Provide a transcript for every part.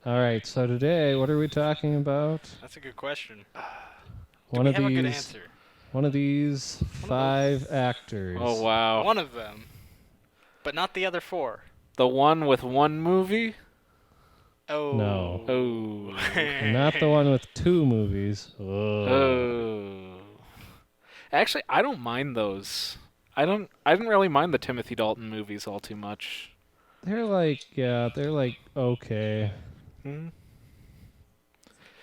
All right, so today, what are we talking about? That's a good question. Do One we of have a good these, answer? one of these One of those. five actors. Oh, wow. One of them, but not the other four. The one with one movie? Oh. No. Oh. And not the one with two movies. Oh. Oh. Actually, I don't mind those. I didn't really mind the Timothy Dalton movies all too much. They're like okay. Hmm?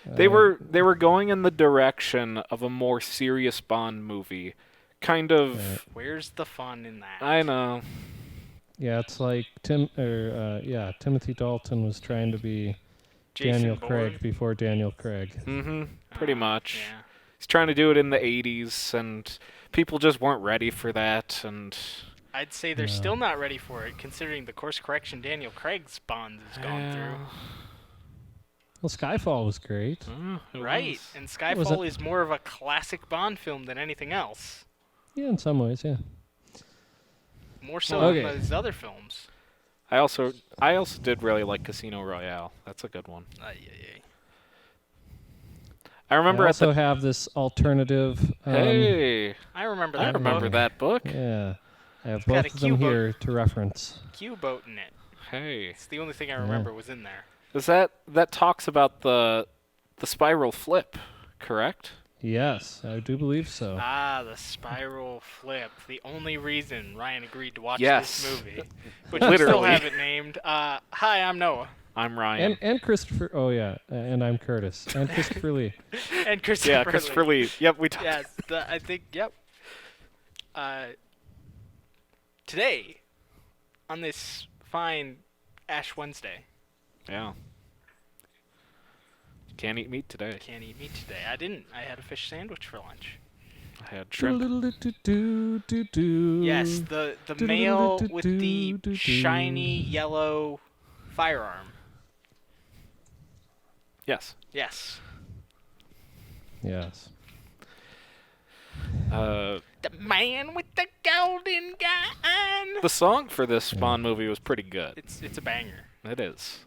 They Uh, were going in the direction of a more serious Bond movie. Kind of. Where's the fun in that? I know. Yeah, it's like Timothy Dalton was trying to be Jason Daniel Bourne? Craig before Daniel Craig. Mm-hmm. Pretty much. Yeah. He's trying to do it in the 80s, and people just weren't ready for that, and... I'd say they're Yeah. still not ready for it, considering the course correction Daniel Craig's Bond has gone through. Well, Skyfall was great. It Right, was. and Was Skyfall it- is more of a classic Bond film than anything else. Yeah, in some ways, yeah. More so Okay. than those other films. I also did really like Casino Royale. That's a good one. I remember I at the also have this alternative. hey, I remember I that remember book. that book. Yeah, I have It's got both a of them Q-boat. here to reference. Q-boat in it. Hey, It's the only thing I remember was in there. is that talks about the spiral flip, correct? Yes, I do believe so. Ah, the spiral flip. The only reason Ryan agreed to watch Yes. this movie. Which we still Literally. have it named. Hi, I'm Noah. I'm Ryan. And Christopher. Oh yeah, and I'm Curtis. And Christopher Lee. And Christopher Yeah, Christopher Lee. Yep, we talked. Yes, I think, yep. Today, on this fine Ash Wednesday, Yeah. Can't eat meat today. can't eat meat today. I didn't. I had a fish sandwich for lunch. I had shrimp. Yes, the male with the shiny yellow firearm. Yes. Yes. Yes. Uh, The man with the golden gun. the song for this Bond movie was pretty good. It's a banger. It is.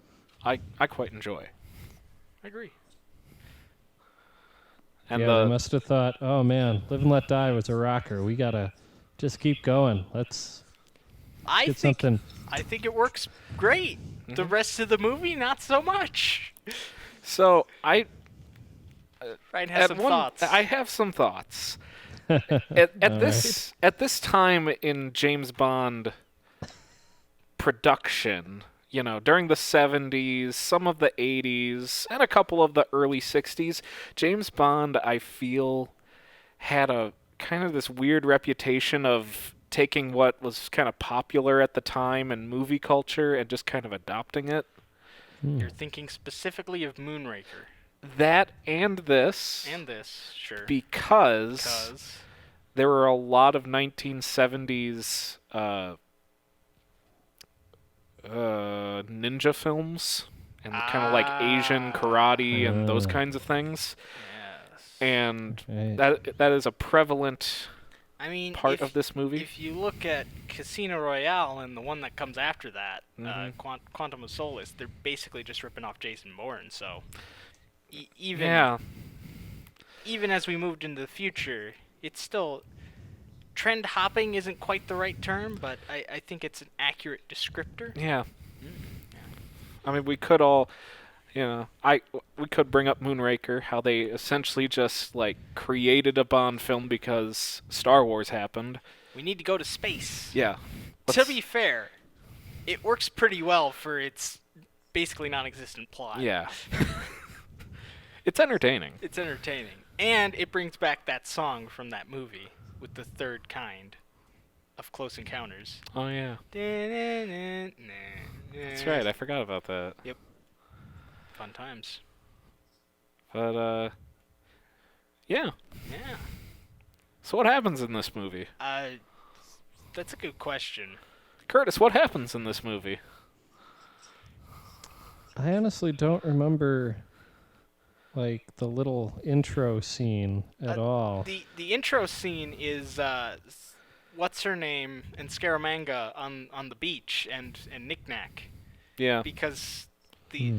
I quite enjoy. I agree. And Yeah, they must have thought, oh man, Live and Let Die was a rocker. We gotta just keep going. Let's I get think something. I think it works great. The rest of the movie, not so much. so I Ryan has some thoughts. I have some thoughts. at this time in James Bond production, you know, during the 70s, some of the 80s, and a couple of the early 60s, James Bond, I feel, had a kind of this weird reputation of taking what was kind of popular at the time in movie culture and just kind of adopting it. You're thinking specifically of Moonraker. That and this. And this, sure. Because there were a lot of 1970s ninja films and kind of like Asian karate and those kinds of things. Yes. And Right. that is a prevalent I mean, part of this movie. If you look at Casino Royale and the one that comes after that, Mhm. Quantum of Solace, they're basically just ripping off Jason Bourne. So even Yeah. even as we moved into the future, it's still trend hopping isn't quite the right term, but I think it's an accurate descriptor. Yeah. I mean, we could all, you know, we could bring up Moonraker, how they essentially just like created a Bond film because Star Wars happened. We need to go to space. Yeah. To be fair, it works pretty well for its basically non-existent plot. Yeah. It's entertaining. It's entertaining. And it brings back that song from that movie with the third kind of Close Encounters. Oh yeah. That's That's right. I forgot about that. Fun times. But yeah. Yeah. So what happens in this movie? That's a good question. Curtis, what happens in this movie? I honestly don't remember like the little intro scene at all. The intro scene is what's her name and Scaramanga on the beach and Knick-Knack Yeah. because the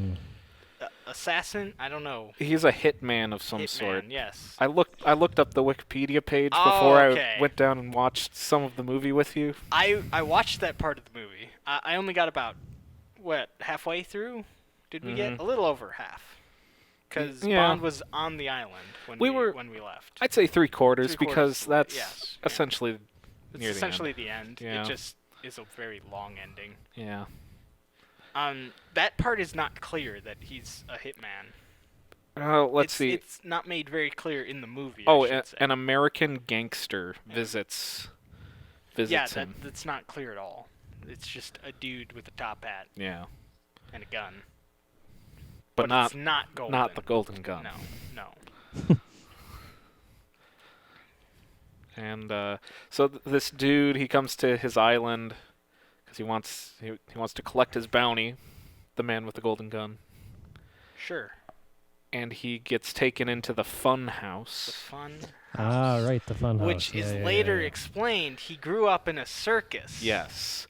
assassin. I don't know. He's a hitman of some Hitman, sort. yes. I looked up the Wikipedia page Oh, before okay. I went down and watched some of the movie with you. I watched that part of the movie. I only got about, halfway through? Did we get? A little over half. Because Yeah. Bond was on the island when We we were- when we left. I'd say 3/4 because Three-quarters, that's yes, yeah. essentially It's near essentially the the end. Yeah. It just is a very long ending. end. That part is not clear that he's a hitman. Yeah. Let's see. It's not made very clear in the movie. Oh, I should say. an American gangster visits yeah, him. that's not clear at all. It's just a dude with a top hat Yeah. and a gun. But it's not golden. not the golden gun. No. And so this dude, he comes to his island because he wants to collect his bounty, the man with the golden gun. Sure. And he gets taken into the fun The house. fun. Right, the fun house. Which is Yeah, later yeah. explained. He grew up in a circus. Yes.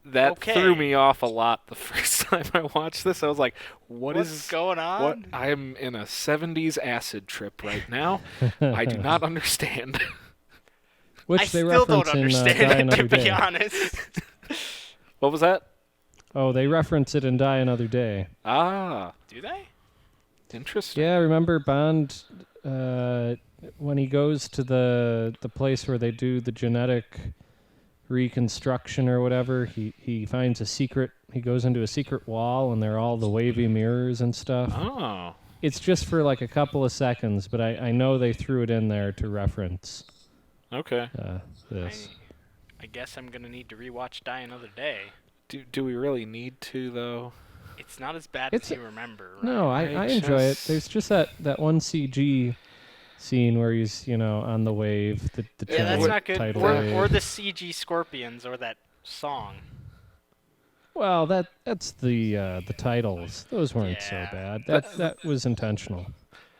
That Okay. threw me off a lot the first time I watched this. I was like, What's going on? What? I'm in a 70s acid trip right now. I do not understand. Which I they still don't reference in Die understand it, to Another be Day. honest. What was that? Oh, they reference it in Die Another Day. Ah, Do they? interesting. Yeah, remember Bond when he goes to the place where they do the genetic reconstruction or whatever, he finds a secret. He goes into a secret wall, and they're all the wavy mirrors and stuff. Oh. It's just for like a couple of seconds, but I know they threw it in there to reference Okay. this. I guess I'm gonna need to rewatch Die Another Day. Do we really need to, though? It's not as bad It's as you remember. Right? No, I enjoy it. There's just that one CG scene where he's, on the wave. The Yeah, that's tidal- not good. tidal Or wave. the CG scorpions or that song. Well, that's the titles. Those weren't so Yeah. bad. That was intentional.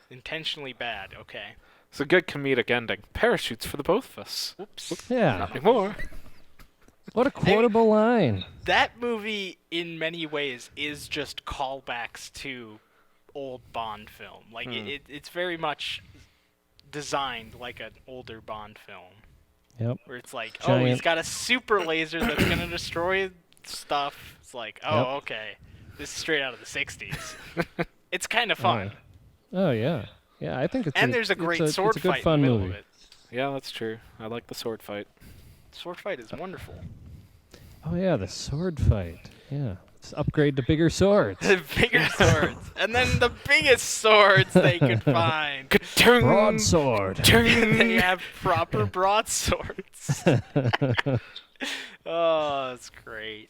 Intentionally bad. Okay. It's a good comedic ending. Parachutes for the both of us. Whoops. Yeah. Nothing more. What a quotable line. That movie, in many ways, is just callbacks to old Bond film. Like it's very much designed like an older Bond film, Yep. where it's like, oh, Giant- he's got a super laser that's gonna destroy stuff. It's like, oh, Yep. okay, this is straight out of the '60s. It's kind of fun, Oh yeah. Yeah, I think it's and a- there's a it's great sword it's a good fight fun in the middle movie. of it. Yeah, that's true. I like the sword fight. Sword fight is wonderful. Oh yeah, the sword fight. Yeah. Let's upgrade to bigger swords. The bigger swords, and then the biggest swords they could find. Broadsword. They have proper broadswords. Oh, that's great.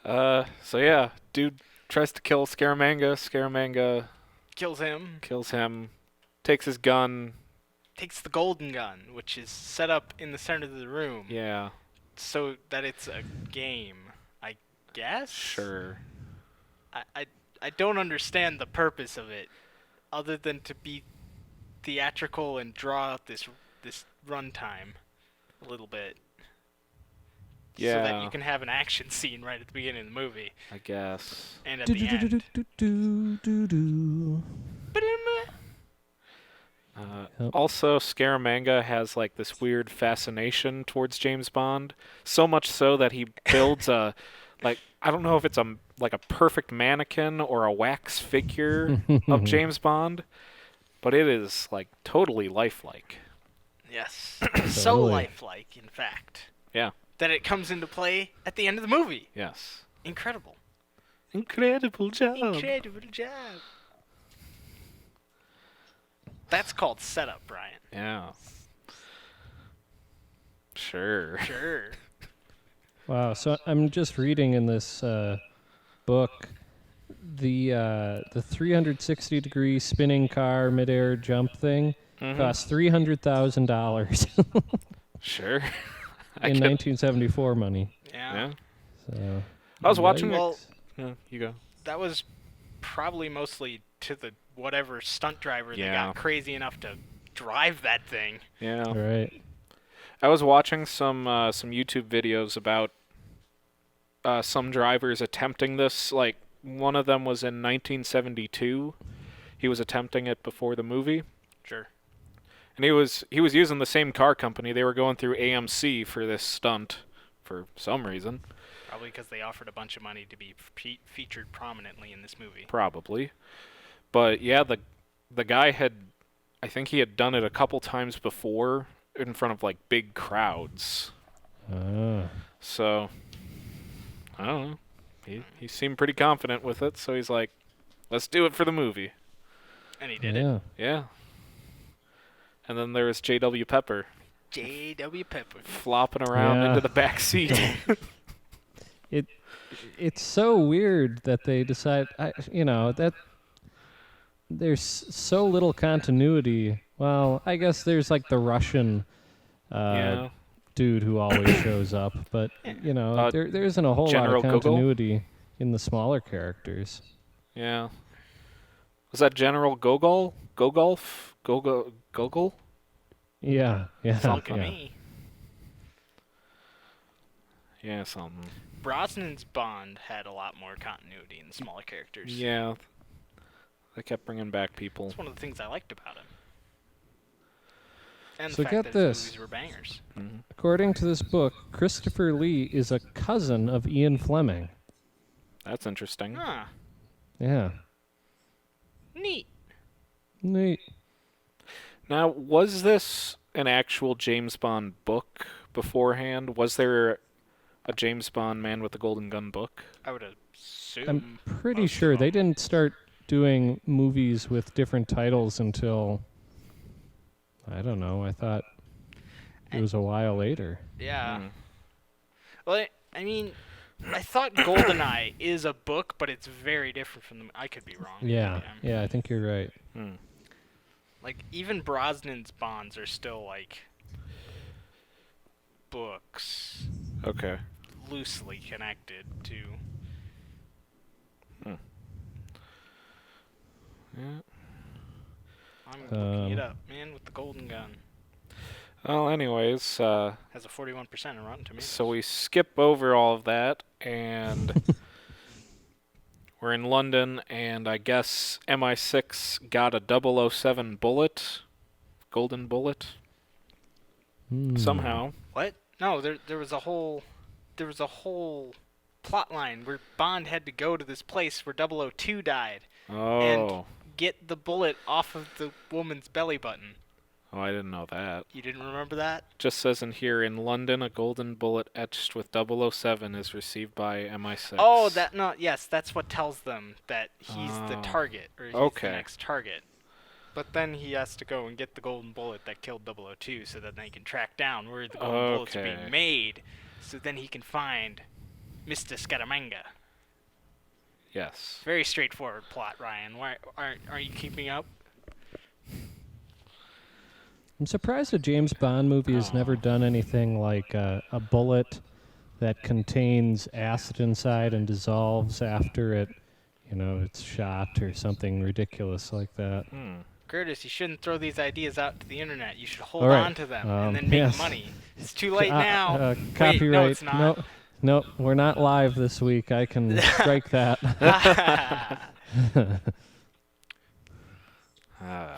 So yeah, dude tries to kill Scaramanga. Scaramanga Kills him. kills him, takes his gun. Takes the golden gun, which is set up in the center of the room, Yeah, so that it's a game. I guess. sure. I don't understand the purpose of it, other than to be theatrical and draw out this runtime a little bit. So that Yeah. you can have an action scene right at the beginning of the movie I guess. and at the end. Yep. Also, Scaramanga has like this weird fascination towards James Bond, so much so that he builds a, like, I don't know if it's a perfect mannequin or a wax figure of James Bond, but it is like totally lifelike. Yes. So Totally. lifelike, in fact, Yeah. that it comes into play at the end of the movie. Yes. Incredible. Incredible job. Incredible job. That's called setup, Brian. Yeah. Sure. Sure. Wow. So I'm just reading in this book the 360-degree spinning car midair jump thing cost $300,000 Sure. in 1974 money. Yeah. Yeah. So I was watching. Well, Yeah, you go. that was probably mostly to the whatever stunt driver that Yeah. got crazy enough to drive that thing. Yeah. right. I was watching some YouTube videos about some drivers attempting this. Like, one of them was in 1972. He was attempting it before the movie. Sure. And he was using the same car company. They were going through AMC for this stunt for some reason. Probably because they offered a bunch of money to be featured prominently in this movie. Probably. But yeah, the guy I think he had done it a couple times before in front of like big crowds. So, I don't know. He seemed pretty confident with it, so he's like, let's do it for the movie. And he did it. Yeah. And then there was J.W. Pepper. J.W. Pepper. Flopping around into the back seat. It's so weird that they decide, that there's so little continuity. Well, I guess there's like the Russian dude who always shows up, but there isn't a whole General lot of continuity in the smaller characters. Yeah. Was that General Gogol? Gogol? Yeah. Sounds like me. Yeah, something. Brosnan's Bond had a lot more continuity in the smaller characters. Yeah. They kept bringing back people. That's one of the things I liked about him. And So the fact get that this. his movies were bangers. Mm-hmm. According to this book, Christopher Lee is a cousin of Ian Fleming. That's interesting. Huh. Yeah. Neat. Neat. Now, was this an actual James Bond book beforehand? Was there a James Bond Man with the Golden Gun book? I would assume. I'm pretty sure they didn't start doing movies with different titles until, I don't know, I thought it was a while later. Yeah. Mm. Well, I mean, I thought GoldenEye is a book, but it's very different from them. I could be wrong. Yeah, I think you're right. Hmm. Like, even Brosnan's Bonds are still, like, books. Okay. Loosely connected to... Yeah. I'm looking it up, Man with the Golden Gun. Well, anyways, Has a 41% in Rotten Tomatoes. so we skip over all of that, and we're in London, and I guess MI6 got a 007 bullet, golden bullet, somehow. What? No, there was a whole plot line where Bond had to go to this place where 002 died Oh. get the bullet off of the woman's belly button. Oh, I didn't know that. You didn't remember that? Just says in here, in London, a golden bullet etched with 007 is received by MI6. Oh, yes, that's what tells them that he's the target, or he's Okay. the next target. But then he has to go and get the golden bullet that killed 002 so that they can track down where the golden bullets are being made, so then he can find Mr. Scaramanga. Yes. Very straightforward plot, Ryan. Why aren't you keeping up? I'm surprised a James Bond movie has never done anything like a bullet that contains acid inside and dissolves after it's shot or something ridiculous like that. Curtis, you shouldn't throw these ideas out to the internet. You should hold All right. on to them and then make money. It's too late now. Copyright. Wait, no, it's not. No, we're not live this week. I can strike that.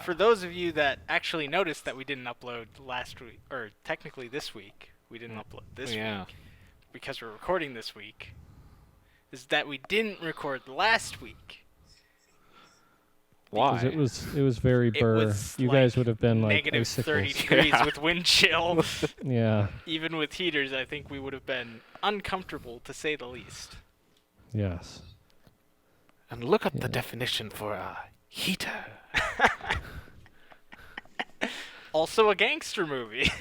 For those of you that actually noticed that we didn't upload last week, or technically this week, we didn't upload this week because we're recording this week, is that we didn't record last week. Why? 'Cause it was very burr. Was You like guys would have been like negative icicles. 30 degrees with wind chill. Yeah. Even with heaters, I think we would have been uncomfortable, to say the least. Yes. And look up the definition for a heater. Also a gangster movie.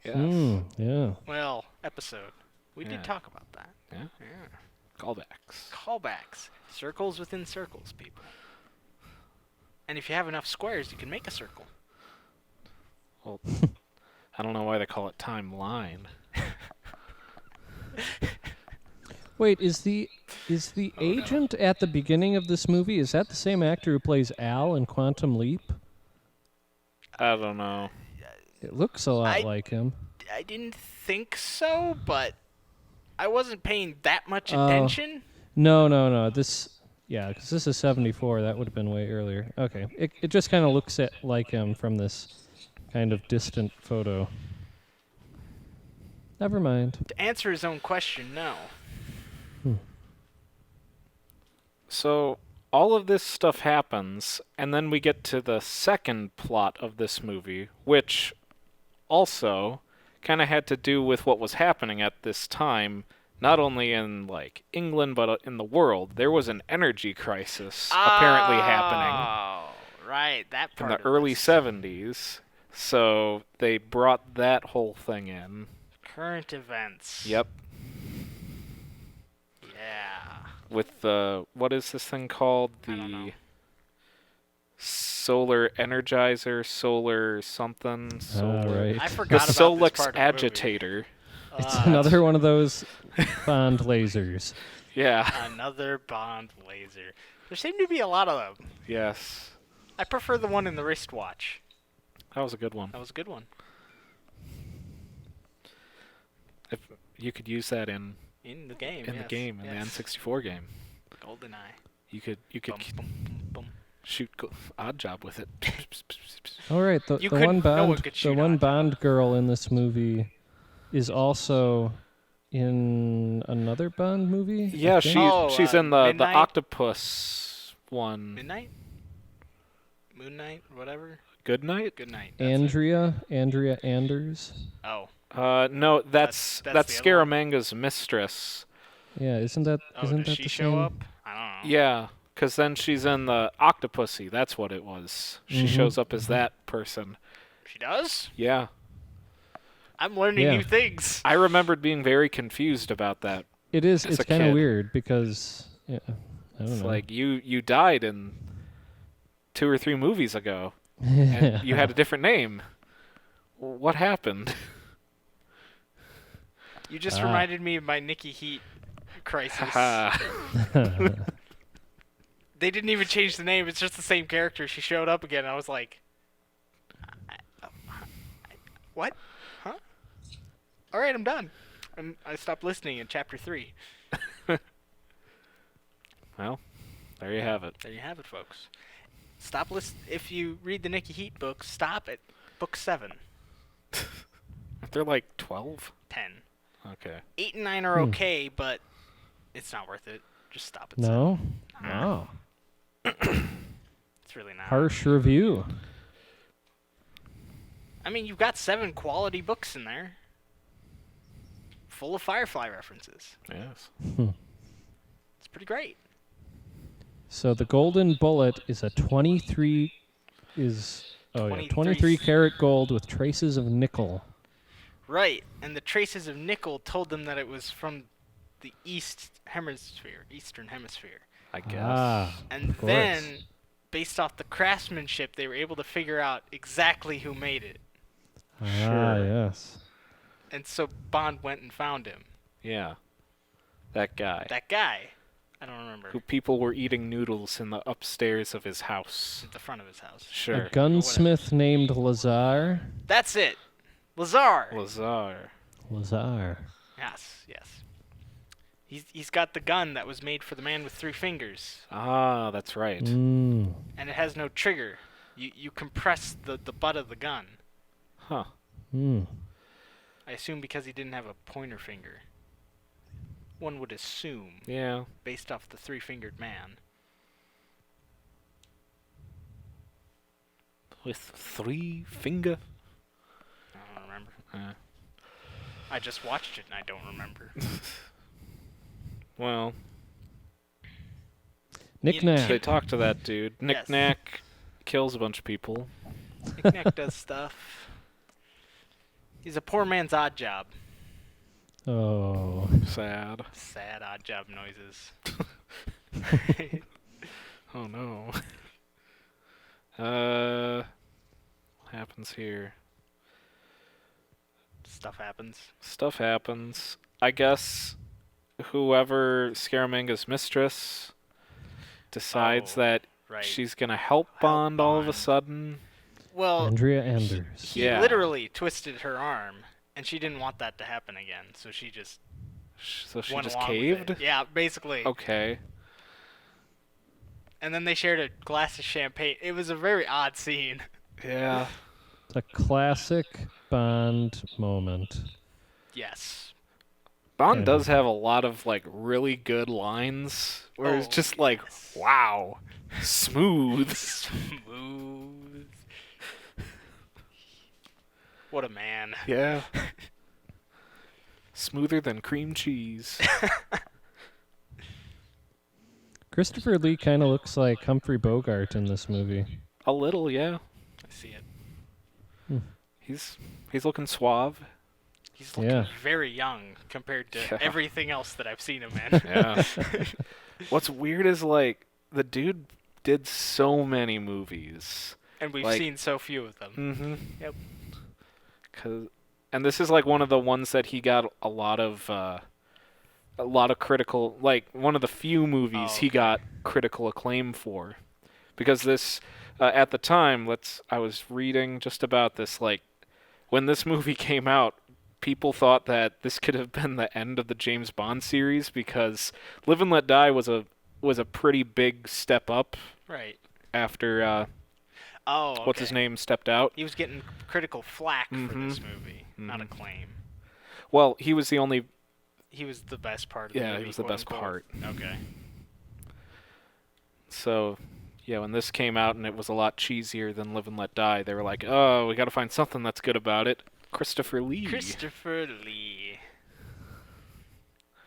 Yes. Yeah. Well, episode. We did talk about that. Yeah. Yeah. Callbacks. Callbacks. Circles within circles, people. And if you have enough squares, you can make a circle. Well, I don't know why they call it timeline. Wait, is the agent at the beginning of this movie, is that the same actor who plays Al in Quantum Leap? I don't know. It looks a lot like him. I didn't think so, but I wasn't paying that much Oh. attention. No. Because this is 74. That would have been way earlier. Okay. It just kind of looks like him from this kind of distant photo. Never mind. To answer his own question, no. So all of this stuff happens, and then we get to the second plot of this movie, which also kind of had to do with what was happening at this time, not only in like England but in the world. There was an energy crisis apparently happening Oh, right, that in part the of early this. 70s. So they brought that whole thing in. Current events. Yep. Yeah. With the, what is this thing called? I don't know. The solar energizer, solar something, solar. Right. I The forgot about Solux this part of the movie. agitator. It's another one of those Bond lasers. Yeah. Another Bond laser. There seem to be a lot of them. Yes. I prefer the one in the wristwatch. That was a good one. That was a good one. If you could use that in In the game. the game, in the N64 game. GoldenEye. You could Bum, bum, bum, bum. shoot Odd Job with it. All right, the You the couldn't- one no one Bond could the shoot one on Bond girl in this movie is also in another Bond movie. I Yeah, think? she's in the Midnight? octopus one. Midnight? Moon Knight? Whatever? Good Night? Good night. That's it. Andrea Anders. Oh. No, that's the other one? Scaramanga's mistress. Yeah, isn't that Oh, isn't does that she the show same? up? I don't know. Yeah, because then she's in the Octopussy. That's what it was. She Mhm. shows up as that person. She does? Yeah. I'm learning Yeah. new things. I remembered being very confused about that. It is. As It's a kind of kid. weird because I don't It's know. like you died in 2 or 3 movies ago, and you had a different name. What happened? You just Ah. reminded me of my Nikki Heat crisis. Haha. They didn't even change the name. It's just the same character. She showed up again. I was like, what? Huh? All right, I'm done. And I stopped listening in chapter 3. Well, there you have it. There you have it, folks. Stop list. If you read the Nikki Heat books, stop at book 7, Aren't there like 12? 10. Okay. 8 and 9 are okay, but it's not worth it. Just stop at No. 7. Wow. It's really not. Harsh review. I mean, you've got 7 quality books in there, full of Firefly references. Yes. It's pretty great. So the golden bullet is a 23 23 karat gold with traces of nickel. Right, and the traces of nickel told them that it was from the Eastern Hemisphere. I guess. Ah, And of course. then, based off the craftsmanship, they were able to figure out exactly who made it. Ah, Sure. yes. And so Bond went and found him. Yeah. That guy. That guy. I don't remember. Who people were eating noodles in the upstairs of his house. At the front of his house. Sure. A gunsmith named Lazar. That's it. Lazar. Lazar. Lazar. Yes, yes. He's got the gun that was made for the man with 3 fingers. Ah, that's right. Mm. And it has no trigger. You compress the butt of the gun. Huh. Mm. I assume because he didn't have a pointer finger. One would assume, Yeah. based off the 3-fingered man. With 3 finger. I don't remember. Uh, I just watched it and I don't remember. well, Knick-knack. they talk to that dude. Yes. Knick-knack kills a bunch of people. Knick-knack does stuff. He's a poor man's Odd Job. Oh. Sad. Sad Odd Job noises. Oh no. What happens here? Stuff happens. Stuff happens. I guess whoever Scaramanga's mistress decides Oh, that Right. she's gonna help Bond all of a Bond. sudden. Well, Andrea Anders. he Yeah. literally twisted her arm, and she didn't want that to happen again, so she just So she went just along with caved? it. Yeah, basically. Okay. And then they shared a glass of champagne. It was a very odd scene. Yeah. It's a classic Bond moment. Yes. Bond And- does have a lot of like really good lines where it's Oh, just like, yes. wow, smooth. Smooth. What a man. Yeah. Smoother than cream cheese. Christopher Lee kind of looks like Humphrey Bogart in this movie. A little, yeah. I see it. He's looking suave. He's looking Yeah. very young compared to Yeah. everything else that I've seen him in. Yeah. What's weird is like the dude did so many movies. And we've Like- seen so few of them. Mm-hmm. Yep. And this is like one of the ones that he got a lot of critical, like one of the few movies Oh, he okay. got critical acclaim for, because this at the time, I was reading just about this, like when this movie came out, people thought that this could have been the end of the James Bond series because Live and Let Die was a pretty big step up Right. after Oh, okay. what's his name stepped out. He was getting critical flack for this Mhm. movie, not Mhm. acclaim. Well, he was the only. He was the best part of the Yeah, movie. he was the quote best unquote. part. Okay. So, yeah, when this came out and it was a lot cheesier than Live and Let Die, they were like, "Oh, we got to find something that's good about it." Christopher Lee. Christopher Lee.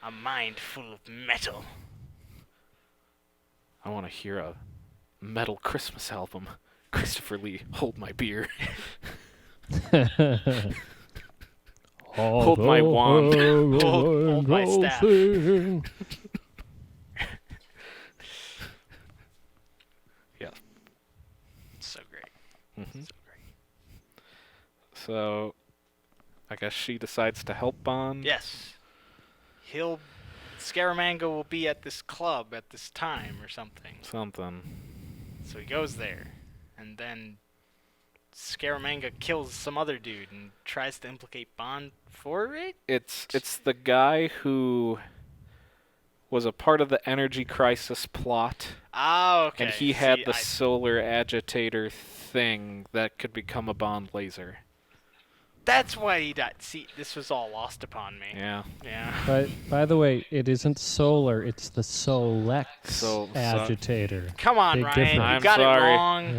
A mind full of metal. I want to hear a metal Christmas album. Christopher Lee, hold my beer. Hold my wand. Hold my staff. Yeah. So great. hmm So great. So, I guess she decides to help Bond. Yes. Scaramanga will be at this club at this time or something. Something. So he goes there. And then Scaramanga kills some other dude and tries to implicate Bond for it? It's the guy who was a part of the energy crisis plot. Ah, okay. And he had See, the solar agitator thing that could become a Bond laser. That's why he died. See, this was all lost upon me. Yeah. Yeah. But by the way, it isn't solar; it's the Solex agitator. Come on, Big Ryan. difference. You I'm got sorry. it wrong.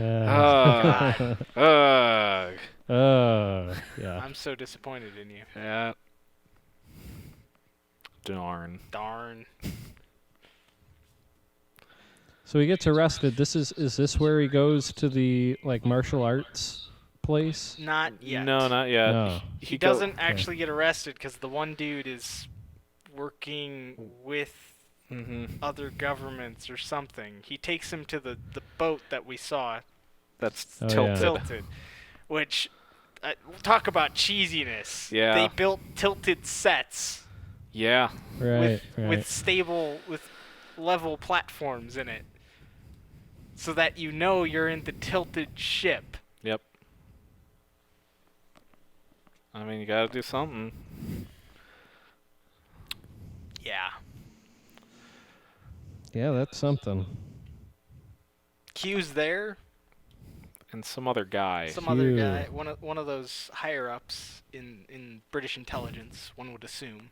Yeah. God. Yeah. I'm so disappointed in you. Yeah. Darn. Darn. So he gets arrested. Is this where he goes to the like martial arts place? Not yet. No, not yet. No. He doesn't actually get arrested because the one dude is working with Mm-hmm. other governments or something. He takes him to the boat that we saw That's Oh, tilted. yeah. tilted, which talk about cheesiness. Yeah. They built tilted sets Yeah. Right. with stable with level platforms in it, so that you know you're in the tilted ship. Yep. I mean, you gotta do something. Yeah. Yeah, that's something. Q's there. And some other guy. Some other Q. guy, one of those higher ups in British intelligence, one would assume.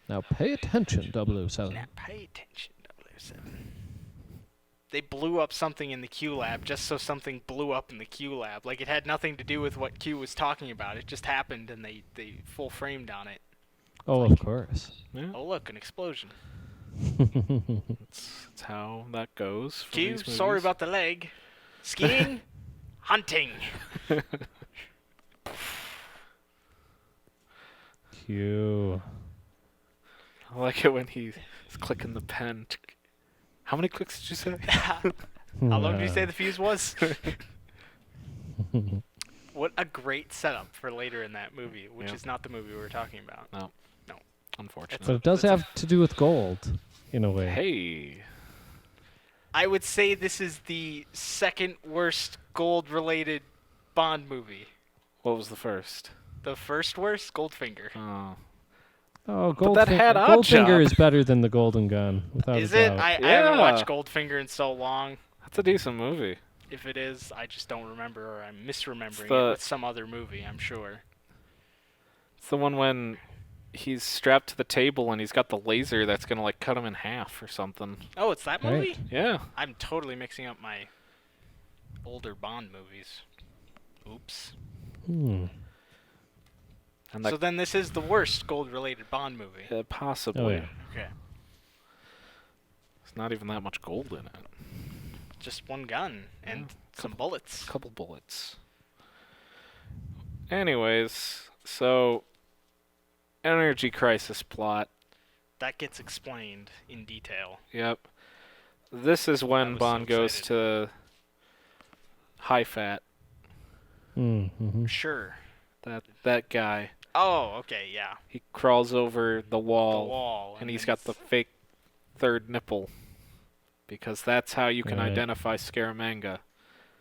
Now pay attention, 007. Now pay attention, 007. They blew up something in the Q lab just so something blew up in the Q lab. Like it had nothing to do with what Q was talking about. It just happened and they full framed on it. Oh, of course. Yeah. Oh look, an explosion. That's how that goes. For Q, these sorry movies. about the leg. Skiing, hunting. Q. I like it when he's clicking the pen. How many clicks did you say? How long did you say the fuse was? What a great setup for later in that movie, which Yeah. is not the movie we were talking about. Unfortunately. But it does That's have to do with gold, in a way. Hey. I would say this is the second worst gold-related Bond movie. What was the first? The first worst, Goldfinger. Oh. Oh, that had Goldfinger Oddjob. is better than the Golden Gun, without Is a it? doubt. I haven't Yeah. watched Goldfinger in so long. That's a decent movie. If it is, I just don't remember, or I'm misremembering the- it with some other movie, I'm sure. It's the one when he's strapped to the table and he's got the laser that's gonna like cut him in half or something. Oh, it's that Right. movie? Yeah. I'm totally mixing up my older Bond movies. Oops. Hmm. And So then this is the worst gold-related Bond movie. possibly. Oh, yeah. Okay. There's not even that much gold in it. Just one gun and some bullets. Couple bullets. Anyways, so energy crisis plot. That gets explained in detail. Yep. This is I when was Bond so goes excited. to high fat. Mm-hmm. Sure. That guy. Oh, okay, yeah. He crawls over the The wall, wall. and he's then got the fake third nipple. Because that's how you can Right. identify Scaramanga.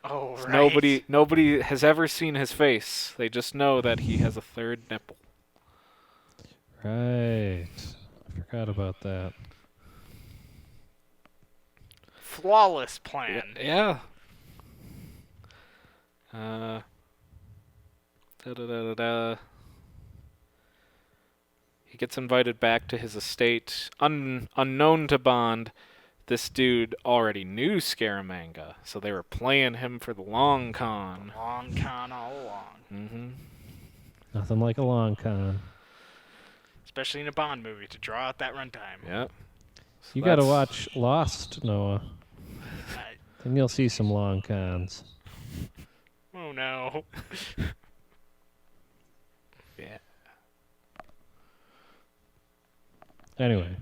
Oh, right. Nobody has ever seen his face. They just know that he has a third nipple. Right. I forgot about that. Flawless plan. Yeah. Da-da-da-da-da. He gets invited back to his estate. Unknown to Bond, this dude already knew Scaramanga, so they were playing him for the long con. Long con all along. Mm-hmm. Nothing like a long con. Especially in a Bond movie to draw out that runtime. Yep. So You got to that's- watch Lost, Noah. I- Then you'll see some long cons. oh no. Yeah. Anyway,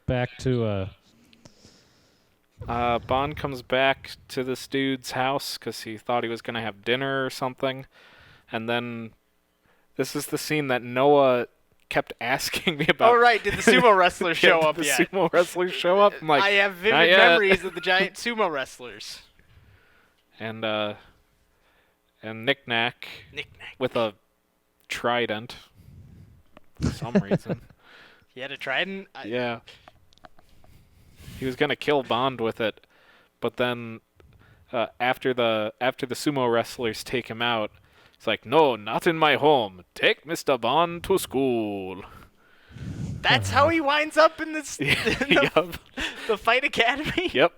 back to Bond comes back to this dude's house because he thought he was going to have dinner or something. And then this is the scene that Noah kept asking me about. Oh, right. Did the sumo wrestlers show Yeah, up did the yet? sumo wrestlers show up? I'm like, I have "Not vivid yet." memories of the giant sumo wrestlers. And Knick Knack Knick-knack. with a trident for some reason. He had a trident? Yeah. He was gonna kill Bond with it, but then after the sumo wrestlers take him out, it's like, no, not in my home. Take Mr. Bond to school. That's how he winds up in this Yup. the fight academy? Yep.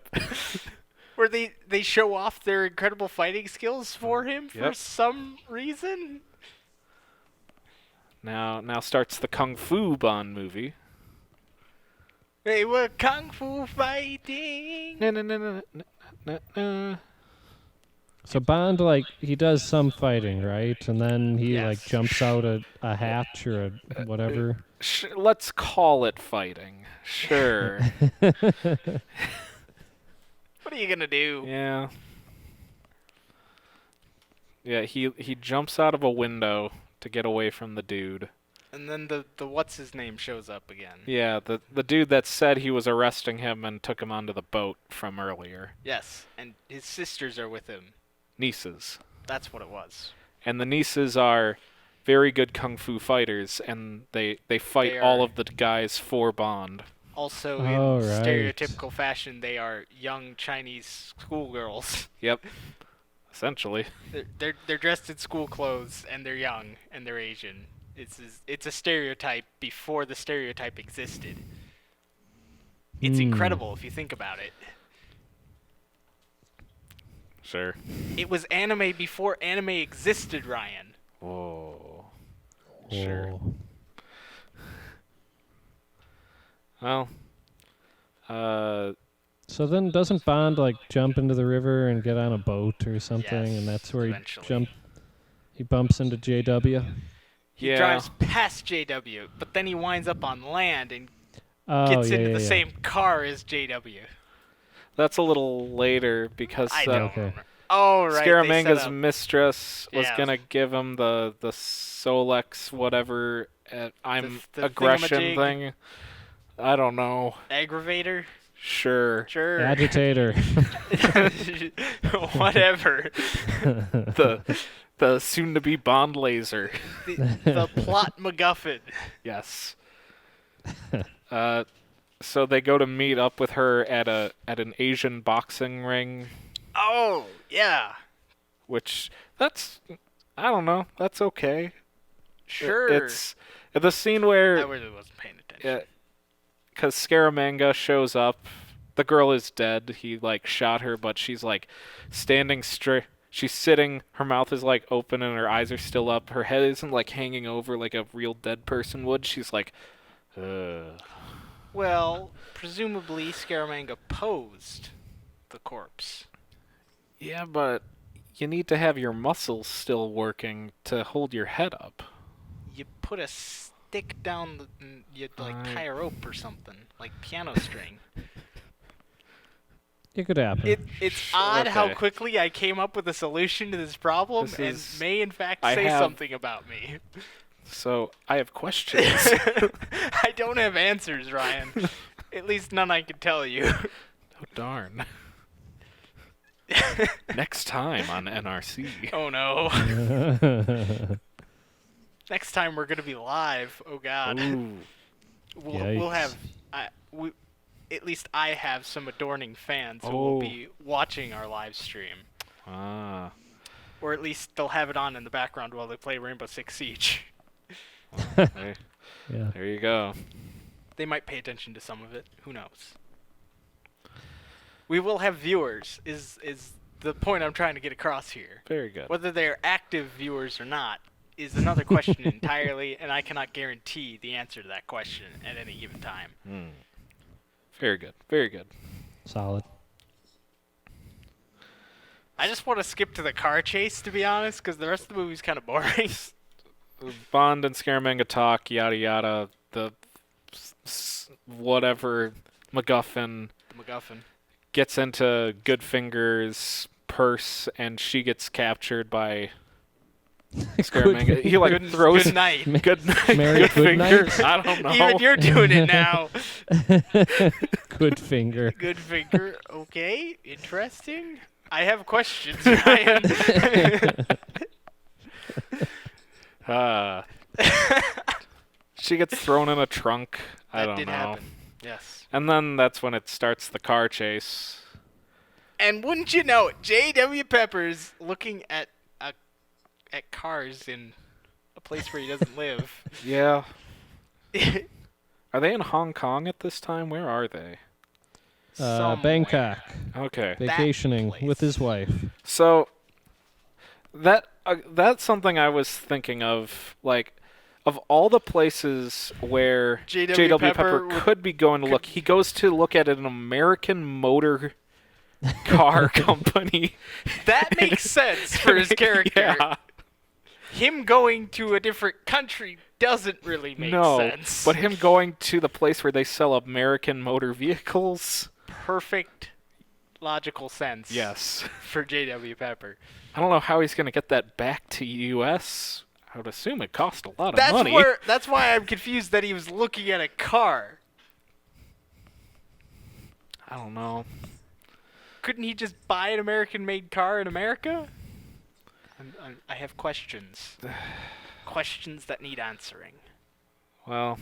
Where they show off their incredible fighting skills for him for Yep. some reason? Now starts the Kung Fu Bond movie. They were kung fu fighting. Na, na, na, na, na, na, na. so Bond, like, he does some fighting, right? And then he like Yes. jumps out a hatch or a whatever. Let's call it fighting. Sure. What are you gonna do? Yeah. Yeah, he jumps out of a window to get away from the dude. And then the what's his name shows up again. Yeah, the dude that said he was arresting him and took him onto the boat from earlier. Yes, and his sisters are with him. Nieces. That's what it was. And the nieces are very good kung fu fighters, and they fight They all are- of the guys for Bond. Also, Oh, in right. stereotypical fashion, they are young Chinese schoolgirls. Yep. Essentially. They're dressed in school clothes, and they're young, and they're Asian. It's a stereotype before the stereotype existed. It's incredible if you think about it. Sure. It was anime before anime existed, Ryan. Whoa. Sure. Oh. Well, So then doesn't Bond like jump into the river and get on a boat or something, Yes, and that's where eventually. he bumps into JW? He Yeah. drives past JW, but then he winds up on land and Oh, gets yeah, into yeah, the yeah. same car as JW. that's a little later because I don't Okay. remember. Oh, right. they Scaramanga's set up- mistress was Yeah. gonna give him the Solex whatever I'm the aggression thingamajig? thing. I don't know. aggravator. Sure. Sure. Agitator. Whatever. The soon to be Bond laser. The plot MacGuffin. Yes. So they go to meet up with her at an Asian boxing ring, Oh, yeah. which I don't know, that's okay. Sure. It's the scene I where really wasn't paying attention. because Scaramanga shows up. The girl is dead. He like shot her, but she's like standing straight. She's sitting. Her mouth is like open and her eyes are still up. Her head isn't like hanging over like a real dead person would. She's like, Well, presumably Scaramanga posed the corpse. yeah, but you need to have your muscles still working to hold your head up. You put a stick down you'd like tie a rope or something, like piano string. It could happen. It's odd how Okay. quickly I came up with a solution to this problem This and is- may in fact I say have- something about me. So I have questions. I don't have answers, Ryan. At least none I can tell you. Oh darn. Next time on NRC. Oh no. Next time we're gonna be live. Oh god. Ooh. We'll Yikes. have at least I have some adorning fans who Oh. will be watching our live stream. Ah. Or at least they'll have it on in the background while they play Rainbow Six Siege. There, Yeah. there you go. They might pay attention to some of it. Who knows? We will have viewers, is the point I'm trying to get across here. Very good. Whether they're active viewers or not is another question entirely, and I cannot guarantee the answer to that question at any given time. Very good. Very good. Solid. I just want to skip to the car chase, to be honest, because the rest of the movie's kind of boring. Bond and Scaramanga talk, yada yada. The whatever MacGuffin The MacGuffin. gets into Goodfinger's purse, and she gets captured by Scaramanga. He like Good, throws good night. good Mary Goodfinger. Goodnight? I don't know. Even you're doing it now. Good finger. Good finger. Okay, interesting. I have questions, Ryan. She gets thrown in a trunk. I That don't did know. happen. Yes. And then that's when it starts the car chase. And wouldn't you know it, J.W. Pepper's looking at cars in a place where he doesn't live. Yeah. Are they in Hong Kong at this time? Where are they? Somewhere. Bangkok. Okay. Vacationing place. with his wife. So that's something I was thinking of, like, of all the places where J.W. J.W. Pepper Pepper could be going to look, he goes to look at an American motor car company. That makes sense for his character. Yeah. Him going to a different country doesn't really make No, sense. but him going to the place where they sell American motor vehicles. Perfect logical sense. Yes. For J.W. Pepper. I don't know how he's going to get that back to U.S. I would assume it cost a lot of That's money. That's why I'm confused that he was looking at a car. I don't know. Couldn't he just buy an American-made car in America? I have questions. Questions that need answering. Well,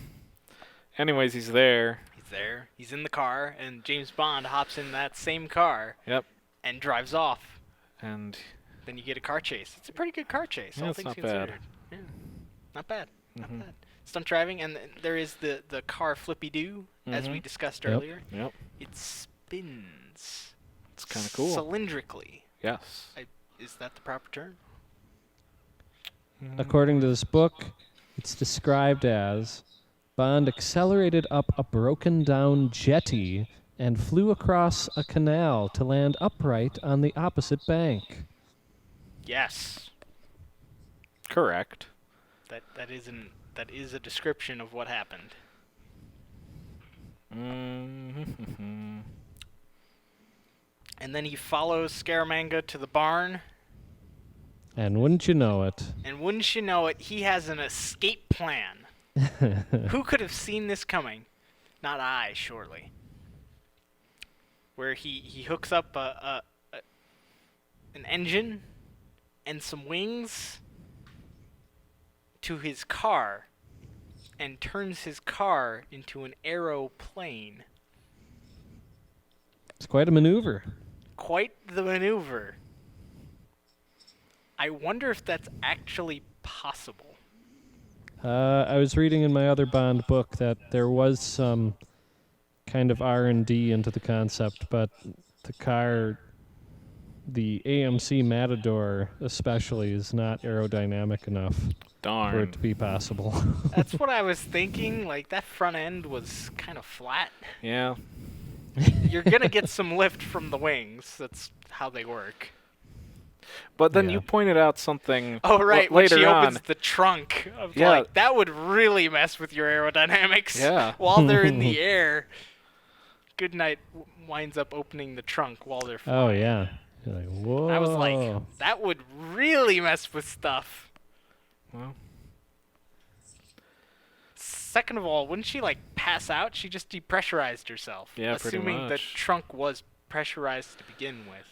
anyways, he's there. He's there. He's in the car, and James Bond hops in that same car Yep. and drives off. And Then you get a car chase. It's a pretty good car chase, Yeah, all it's things not bad. considered. Yeah. Not bad. Mhm. Not bad. Stunt driving, and there is the car flippy-doo, as we Mhm. discussed Yep. earlier. Yep. It spins. It's kind of cool. Cylindrically. Yes. Is that the proper term? According to this book, it's described as Bond accelerated up a broken down jetty and flew across a canal to land upright on the opposite bank. Yes. Correct. That is a description of what happened. Mm-hmm. And then he follows Scaramanga to the barn, And wouldn't you know it? and wouldn't you know it, he has an escape plan. Who could have seen this coming? Not I, surely. Where he hooks up an engine and some wings to his car and turns his car into an aeroplane. It's quite a maneuver. Quite the maneuver. I wonder if that's actually possible. I was reading in my other Bond book that there was some kind of R&D into the concept, but the AMC Matador especially, is not aerodynamic enough for Darn. it to be possible. That's what I was thinking. Like, that front end was kind of flat. Yeah. You're going to get some lift from the wings. That's how they work. But then Yeah. you pointed out something Oh, right. When later she on. opens the trunk. Of, Yeah. like, that would really mess with your aerodynamics. Yeah. While they're in the air, Goodnight winds up opening the trunk while they're flying. Oh, yeah. You're like, whoa. I was like, that would really mess with stuff. Well, Second of all, wouldn't she, like, pass out? She just depressurized herself. Yeah, pretty assuming the much. trunk was pressurized to begin with.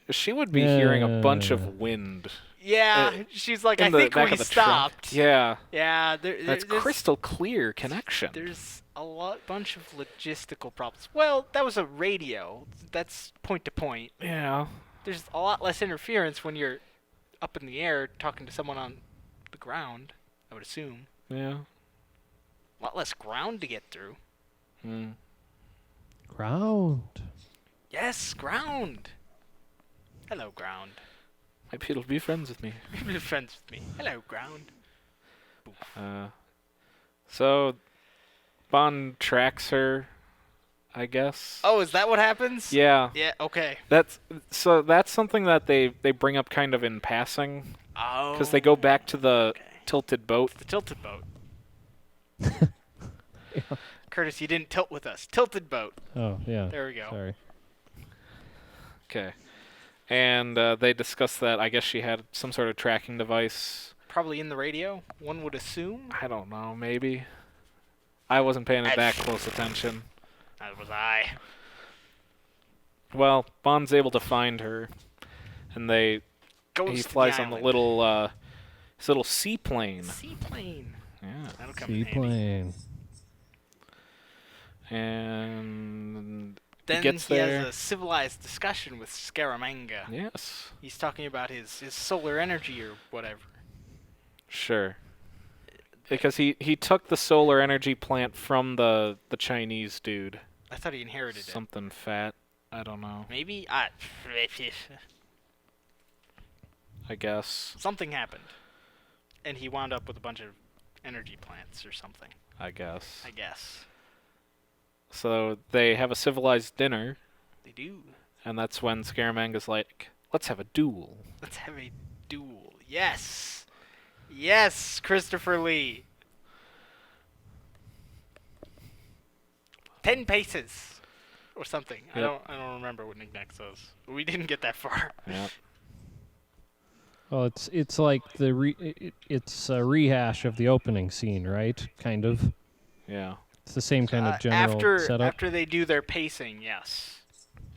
she would be hearing a bunch Yeah. of wind. Yeah, she's like, in I the think back we of the trunk. stopped. Yeah. Yeah, That's there's, crystal clear connection. there's a bunch of logistical problems. Well, that was a radio. That's point to point. Yeah. There's a lot less interference when you're up in the air talking to someone on the ground, I would assume. Yeah. A lot less ground to get through. Mm. Ground. Yes, ground. Hello, ground. Maybe it'll be friends with me. Be friends with me. Hello, ground. So Bond tracks her, I guess. Oh, is that what happens? Yeah. Yeah, okay. That's something that they bring up kind of in passing, Oh. because they go back to the okay. tilted boat. The tilted boat. Curtis, you didn't tilt with us. Tilted boat. Oh, yeah. There we go. Sorry. Okay. And they discuss that I guess she had some sort of tracking device. Probably in the radio, one would assume. I don't know, maybe. I wasn't paying it that close attention. That was I. Well, Bond's able to find her, and he flies on the his little seaplane. Seaplane. Yeah. That'll come in handy. Seaplane. And Then gets he there. has a civilized discussion with Scaramanga. Yes. He's talking about his solar energy or whatever. Sure. Because he took the solar energy plant from the Chinese dude. I thought he inherited it. Something fat. I don't know. Maybe? I guess. Something happened. And he wound up with a bunch of energy plants or something, I guess. I guess. So they have a civilized dinner, They do. and that's when Scaramanga's like, let's have a duel. Let's have a duel. Yes! Yes, Christopher Lee. 10 paces. Or something. Yep. I don't remember what Nick Nack says. We didn't get that far. Yeah. Well, it's like it's a rehash of the opening scene, right? Kind of. Yeah. It's the same kind of general setup. After they do their pacing, yes.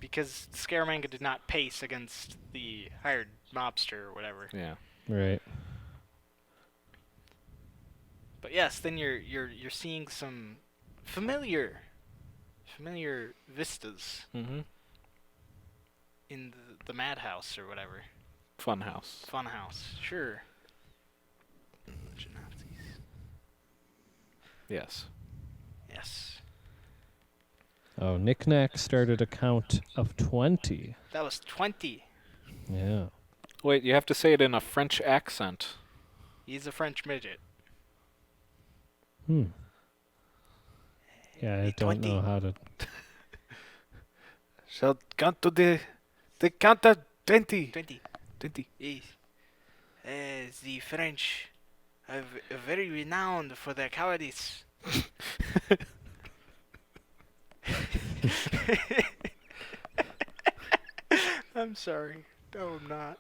Because Scaramanga did not pace against the hired mobster or whatever. Yeah. Right. But yes, then you're seeing some familiar vistas Mm-hmm. in the madhouse or whatever. Funhouse. Funhouse, sure. Bunch of Nazis. Yes. Yes. Oh, Nick Nack started a count of 20. That was 20. Yeah. Wait, you have to say it in a French accent. He's a French midget. Hmm. Yeah, I don't 20. know how to. Shall count to the count of 20. 20. 20. Yes. The French are very renowned for their cowardice. I'm sorry. No, I'm not.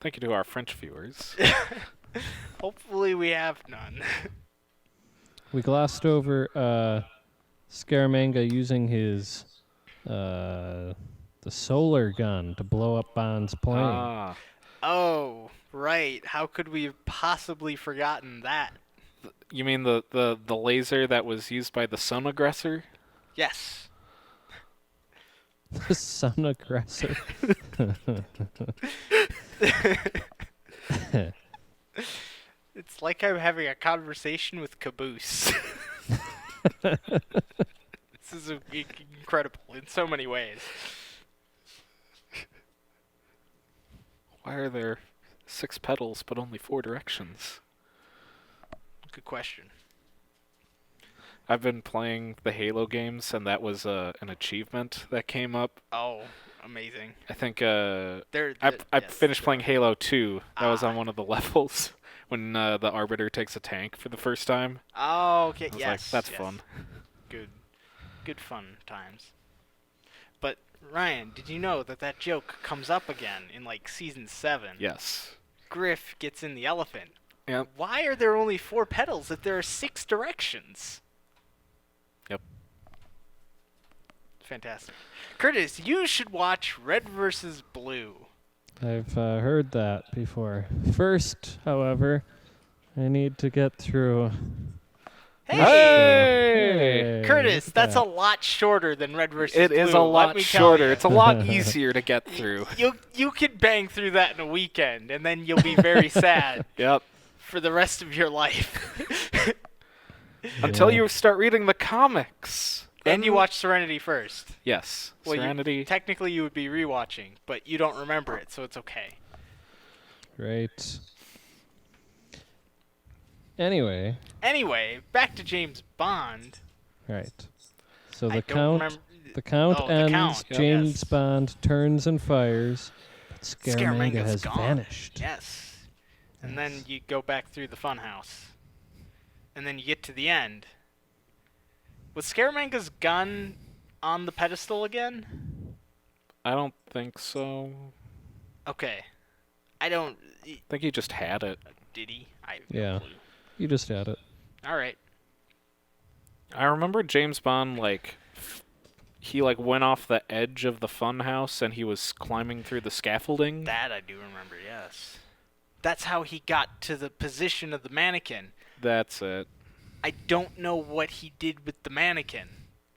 Thank you to our French viewers. Hopefully we have none. We glossed over Scaramanga using his the solar gun to blow up Bond's plane. Ah. Oh, Right. How could we have possibly forgotten that? You mean the laser that was used by the sun aggressor? Yes. The sun aggressor. It's like I'm having a conversation with Caboose. This is incredible in so many ways. Why are there 6 pedals but only 4 directions? Good question. I've been playing the Halo games, and that was an achievement that came up. Oh, amazing. I think They're, I yes, finished they're- playing Halo 2. That was Ah. on one of the levels when the Arbiter takes a tank for the first time. Oh, okay. I was Yes. like, that's yes. fun. Good fun times. But Ryan, did you know that joke comes up again in like season 7? Yes. Griff gets in the elephant. Yep. Why are there only 4 pedals if there are 6 directions? Yep. Fantastic. Curtis, you should watch Red vs. Blue. I've heard that before. First, however, I need to get through. Hey! Hey! Curtis, look at that's that. a lot shorter than Red vs. It Blue. is a let lot me tell shorter. you. It's a lot easier to get through. You could bang through that in a weekend, and then you'll be very sad Yep. for the rest of your life. Until Yeah. you start reading the comics. And you watch Serenity first. Yes. Well, Serenity. technically, you would be rewatching, but you don't remember it, so it's okay. Right. Anyway, Back to James Bond. right. So I the don't count, remember. the count Oh, the ends. count, yep. James Yes. Bond turns and fires. But Scaramanga Scaramanga's has gone. vanished. Yes. And then Yes. you go back through the funhouse. And then you get to the end. Was Scaramanga's gun on the pedestal again? I don't think so. Okay. I don't. I think he just had it. Did he? I have Yeah. no clue. You just had it. All right. I remember James Bond, he went off the edge of the funhouse and he was climbing through the scaffolding. That I do remember, yes. That's how he got to the position of the mannequin. That's it. I don't know what he did with the mannequin.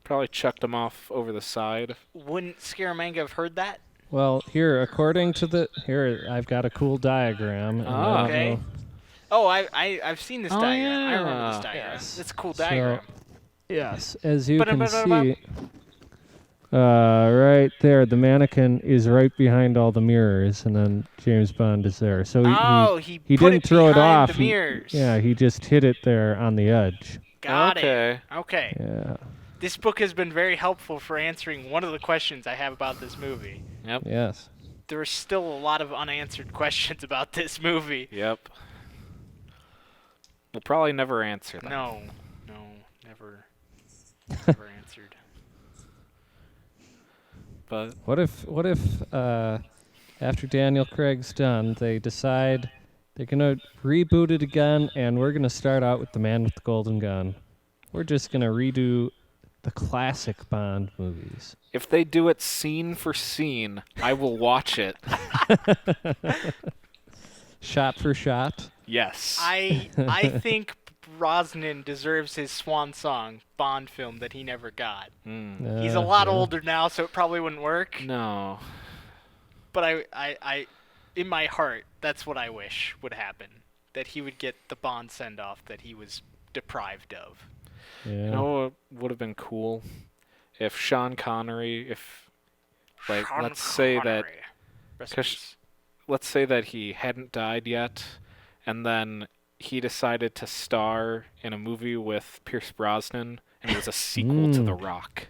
Probably chucked him off over the side. Wouldn't Scaramanga have heard that? Well, here, according to I've got a cool diagram. And Oh, I don't okay. know- Oh, I've seen this Oh, diagram. I remember yeah. this diagram. Yes. It's a cool So- diagram. Yes, as you can Ba-dum-ba-dum-bum. see, right there, the mannequin is right behind all the mirrors, and then James Bond is there. So he he put didn't it throw it behind off. the mirrors. He just hit it there on the edge. Got Okay. it. Okay. Yeah. This book has been very helpful for answering one of the questions I have about this movie. Yep. Yes. There are still a lot of unanswered questions about this movie. Yep. We'll probably never answer them. No, never answered. But What if after Daniel Craig's done, they decide they're gonna reboot it again, and we're gonna start out with the Man with the Golden Gun. We're just gonna redo the classic Bond movies. if they do it scene for scene, I will watch it. Shot for shot. Yes. I think Brosnan deserves his swan song Bond film that he never got. Mm. He's a lot Yeah. older now, so it probably wouldn't work. No. But I, in my heart, that's what I wish would happen. That he would get the Bond send off that he was deprived of. Yeah. You know what would have been cool? If Sean Connery, Sean let's say that, Connery. Rest in 'cause peace. let's say that he hadn't died yet, and then he decided to star in a movie with Pierce Brosnan, and it was a sequel to The Rock.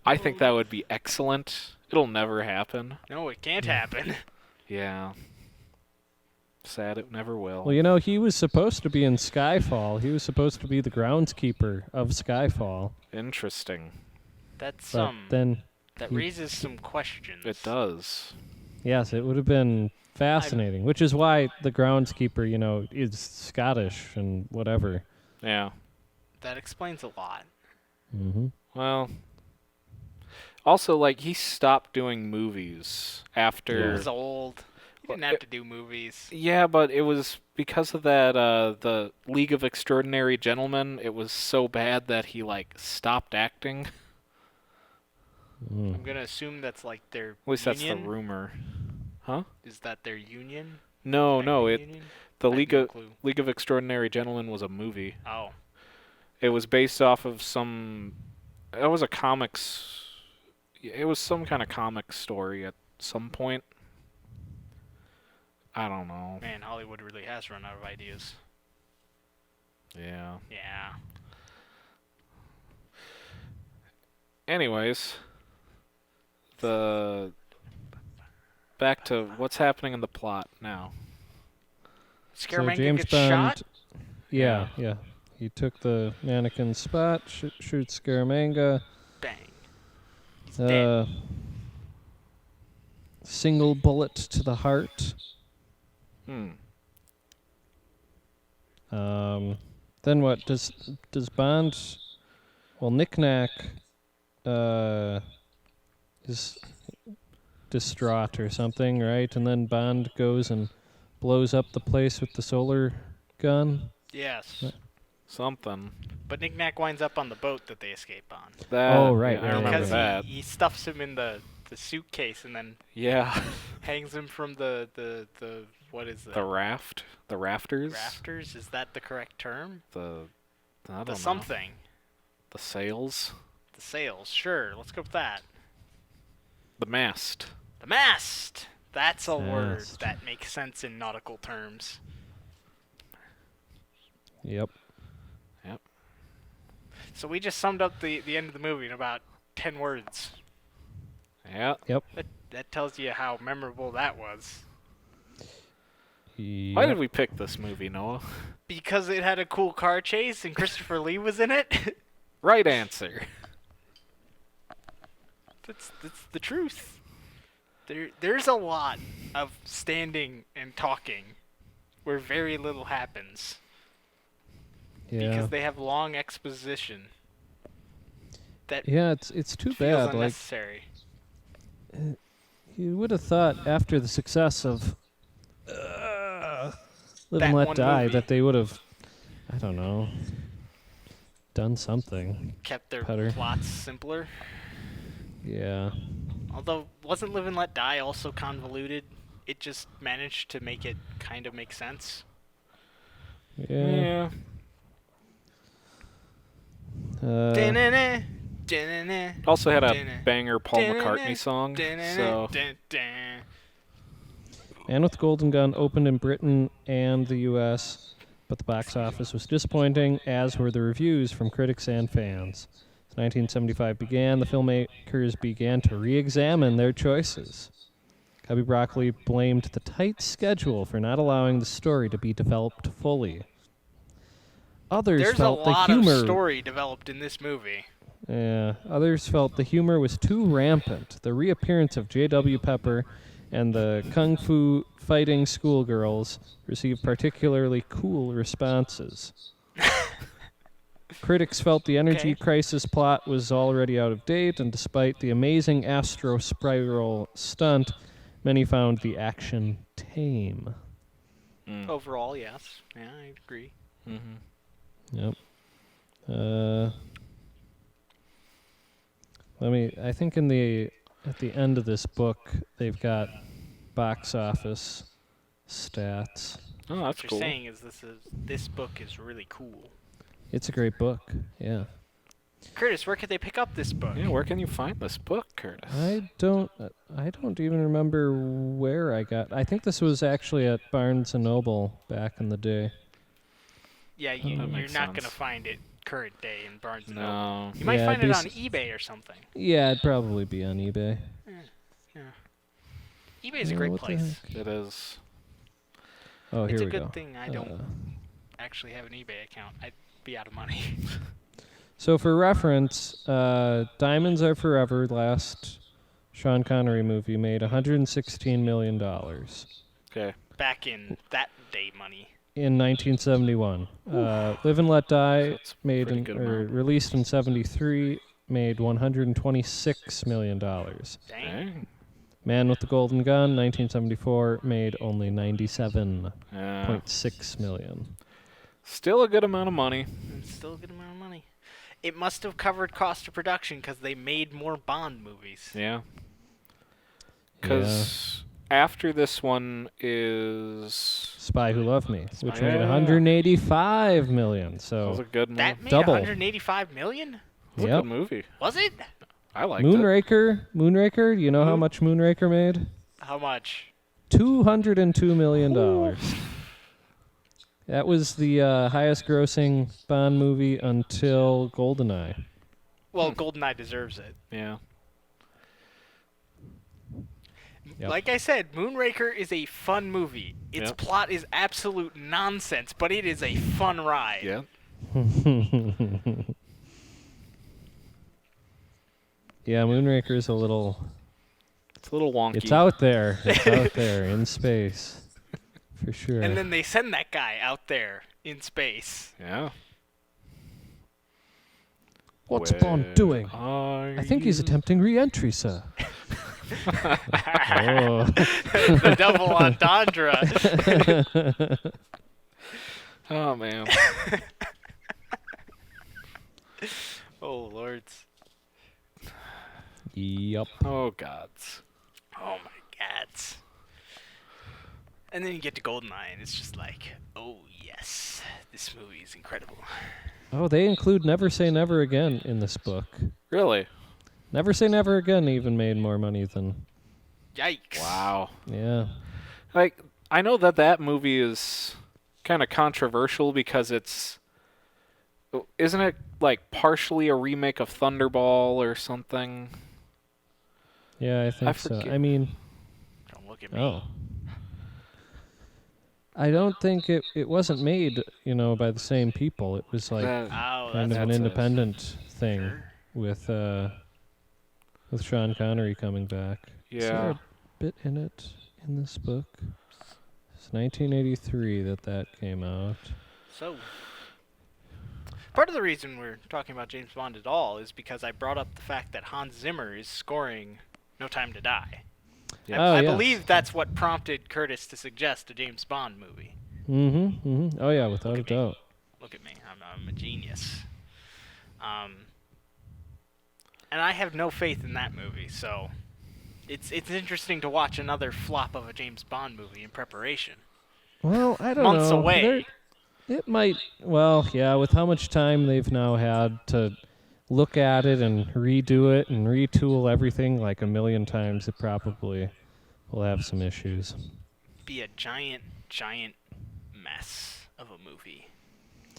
I think that would be excellent. It'll never happen. No, it can't happen. Yeah. Sad it never will. Well, you know, he was supposed to be in Skyfall. He was supposed to be the groundskeeper of Skyfall. Interesting. That's But then, that he- raises some questions. It does. yes, it would have been fascinating. Which is why the groundskeeper, is Scottish and whatever. Yeah. That explains a lot. Mm-hmm. Well, Also, like, he stopped doing movies He after. was old. He didn't Well, have to do movies. Yeah, but it was because of that, the League of Extraordinary Gentlemen. It was so bad that he, like, stopped acting. Mm. I'm gonna assume that's like their At least that's the union. rumor. Huh? Is that their union? No, no. Acting union? The I have no clue. League of Extraordinary Gentlemen was a movie. Oh, It was based off of some. It was a comics. It was some kind of comic story at some point. I don't know. man, Hollywood really has run out of ideas. Yeah. Yeah. Anyways, back to what's happening in the plot now. Scaramanga James gets Bond, shot? yeah. He took the mannequin's spot, shoots Scaramanga. Bang. dead. Single bullet to the heart. Then what does Bond? Well, Knick-Knack is distraught or something, right? And then Bond goes and blows up the place with the solar gun. Yes. Something. But Knick-Knack winds up on the boat that they escape on. That, Oh, right, yeah, I right, remember Because that. he stuffs him in the suitcase and then Yeah. hangs him from the what is that? The rafters. Rafters? Is that the correct term? I don't The know. something. The sails. The sails. Sure, let's go with that. The mast. The mast! That's a word Mast. that makes sense in nautical terms. Yep. So we just summed up the end of the movie in about 10 words. Yeah. That tells you how memorable that was. Why did we pick this movie, Noah? Because it had a cool car chase and Christopher Lee was in it. Right answer. That's the truth. There's a lot of standing and talking where very little happens. Yeah. Because they have long exposition. That Yeah, it's too feels bad. Like, unnecessary. you would have thought after the success of Live That and Let one Die movie. that they would have, I don't know, done something. Kept their better. plots simpler. Yeah. Although, wasn't Live and Let Die also convoluted? It just managed to make it kind of make sense. Yeah. Da-na-na, da-na-na, Also had a da-na, banger Paul da-na-na, McCartney song. da-na-na, So da-da. Man with the Golden Gun opened in Britain and the U.S., but the box office was disappointing, as were the reviews from critics and fans. As 1975 began, the filmmakers began to re-examine their choices. Cubby Broccoli blamed the tight schedule for not allowing the story to be developed fully. Others There's a felt the lot humor. of story developed in this movie. Yeah, others felt the humor was too rampant. The reappearance of J.W. Pepper and the kung fu fighting schoolgirls received particularly cool responses. Critics felt the energy Okay. crisis plot was already out of date, and despite the amazing astro spiral stunt, many found the action tame. Overall, yes. Yeah, I agree. Yep. I think at the end of this book, they've got box office stats. Oh, that's What cool. you're saying is this book is really cool. It's a great book. Yeah. Curtis, where could they pick up this book? Yeah, where can you find this book, Curtis? I don't even remember where I got. I think this was actually at Barnes and Noble back in the day. Yeah, That you're makes not gonna sense. find it current day in Barnes and Noble. No. You might Yeah, find it on basi- eBay or something. Yeah, it'd probably be on eBay. Yeah. eBay's a Yeah, great what the place. heck? It is. Oh, It's here a we good go. thing I don't actually have an eBay account. I'd be out of money. So for reference, Diamonds Are Forever, last Sean Connery movie, made $116 million Okay. Back in that day money. in 1971. Live and Let Die, That's made pretty in, good or amount. released in 73, made $126 million. Dang. Man with the Golden Gun, 1974, made only $97.6 Yeah. million. Still a good amount of money. It's still a good amount of money. It must have covered cost of production because they made more Bond movies. Yeah. Because after this one is... Spy Who Loved Me, which Who made Loved Me. $185 million. That So was a good movie. That made Double. $185 million? It was a Yep. good movie. Was it? I liked it. Moonraker, you know how Moon- much Moonraker made? How much? $202 million. That was the highest grossing Bond movie until GoldenEye. Well, GoldenEye deserves it. Yeah. Yep. Like I said, Moonraker is a fun movie. Its Yep. plot is absolute nonsense, but it is a fun ride. Yeah. Yeah, Moonraker is a little... It's a little wonky. It's out there. It's out there in space. For sure. And then they send that guy out there in space. Yeah. What's Bond doing? I think he's attempting re-entry, sir. Oh. The double entendre. Oh, man. Oh, lords. Yup. Oh, gods. Oh, my gods. And then you get to GoldenEye, and it's just like, oh, yes, this movie is incredible. Oh, they include Never Say Never Again in this book. Really? Never Say Never Again even made more money than... Yikes. Wow. Yeah. Like, I know that movie is kind of controversial because it's... Isn't it, like, partially a remake of Thunderball or something? Yeah, I think I so. forget. I mean... Don't look at me. Oh. I don't think it wasn't made, by the same people. It was like That- Oh, kind of that's an that's it. independent thing Sure. with Sean Connery coming back. Is there yeah. a bit in it in this book? It's 1983 that came out. So, part of the reason we're talking about James Bond at all is because I brought up the fact that Hans Zimmer is scoring No Time to Die. Yeah. Oh, I yes. believe that's what prompted Curtis to suggest a James Bond movie. Mm-hmm. Oh, yeah, without a Look at me. doubt. Look at me, I'm a genius. And I have no faith in that movie, so it's interesting to watch another flop of a James Bond movie in preparation. Well, I don't Months know. away. It might... Well, yeah, with how much time they've now had to look at it and redo it and retool everything like a million times, it probably will have some issues. Be a giant, giant mess of a movie.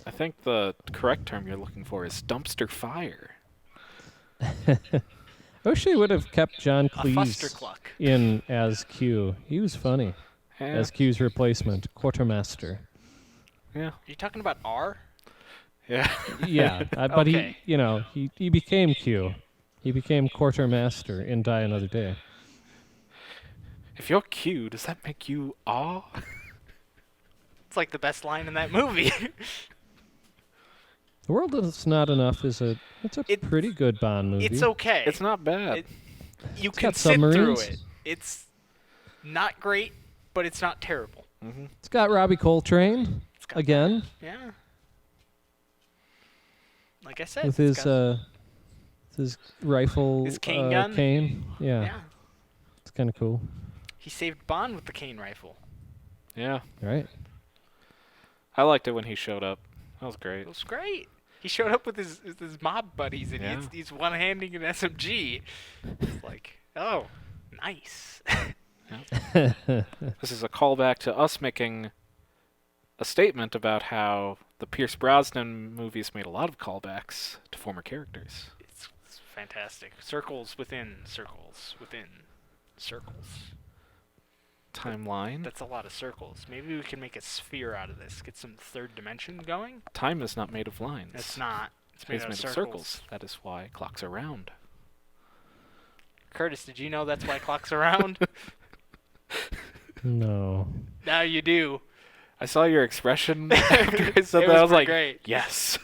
I think the correct term you're looking for is dumpster fire. I wish they would have kept John A Cleese fustercluck. in as Q. He was funny. Yeah. As Q's replacement, Quartermaster. Yeah. Are you talking about R? Yeah. Yeah, but Okay. he became Q. He became Quartermaster in Die Another Day. If you're Q, does that make you awe? It's like the best line in that movie. The World Is Not Enough is a It- pretty good Bond movie. It's okay. It's not bad. It- You It's can got sit through submarines. it. It's not great, but it's not terrible. Mm-hmm. It's got Robbie Coltrane It's got again Yeah. Like I said, with it's his rifle His cane gun? cane. Yeah, yeah. it's kind of cool. He saved Bond with the cane rifle. Yeah. Right? I liked it when he showed up. That was It great. was great. He showed up with his mob buddies, and Yeah. he's one-handing an SMG. It's like, oh, nice. This is a callback to us making a statement about how the Pierce Brosnan movies made a lot of callbacks to former characters. It's fantastic. Circles within circles within circles. Timeline. That's a lot of circles. Maybe we can make a sphere out of this. Get some third dimension going. Time is not made of lines. It's not. It's It made is out made of of circles. circles. That is why clocks are round. Curtis, did you know that's why clocks are round? No. Now you do. I saw your expression after I said It that. I was was like, great. yes.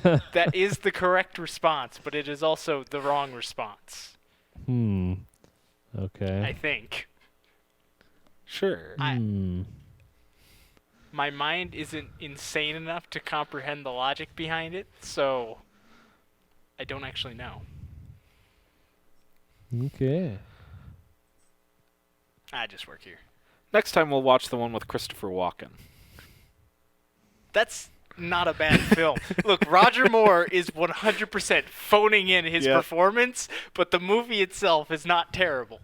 That is the correct response, but it is also the wrong response. Okay. I think. Sure. My mind isn't insane enough to comprehend the logic behind it, so I don't actually know. Okay. I just work here. Next time we'll watch the one with Christopher Walken. That's not a bad film. Look, Roger Moore is 100% phoning in his Yep. performance, but the movie itself is not terrible.